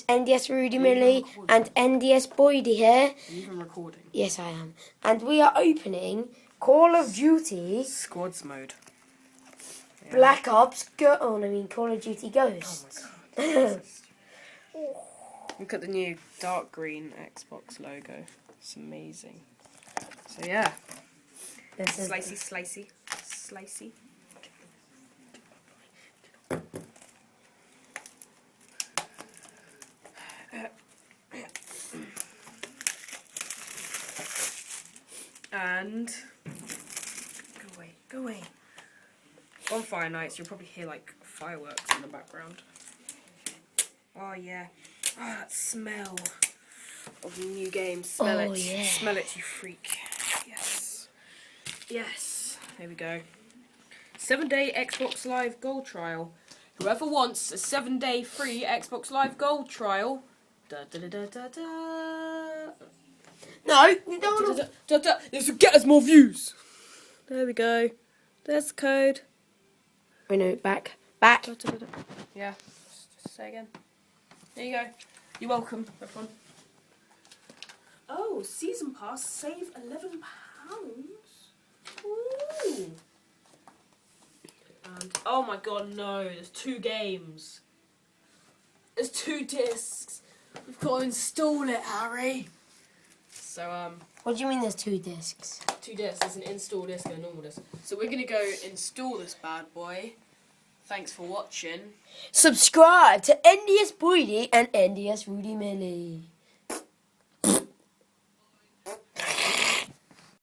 hosts, NDS Rudy Millie and NDS Boydie here. Are you even recording? Yes, I am. And we are opening Call of Duty Squads mode. Yeah. Black Ops Call of Duty Ghosts. Oh my god. Look at the new dark green Xbox logo. It's amazing. So yeah. Slicey. And go away. Bonfire nights, you'll probably hear like fireworks in the background. Oh yeah. Oh, that smell of the new game. Smell it. Yeah. Smell it, you freak. Yes. There we go. 7-day Xbox Live Gold Trial. Whoever wants a 7-day free Xbox Live Gold Trial. No, you don't. This will get us more views. There we go. There's the code. Wait, no, back. Yeah. Just say again. There you go. You're welcome, everyone. Oh, season pass, save £11. Ooh. And oh my god, no! There's 2 games. There's 2 discs. We've got to install it, Harry. So What do you mean? There's 2 discs? 2 discs. There's an install disc and a normal disc. So we're gonna go install this bad boy. Thanks for watching. Subscribe to NDS Boydie and NDS Rudy Millie.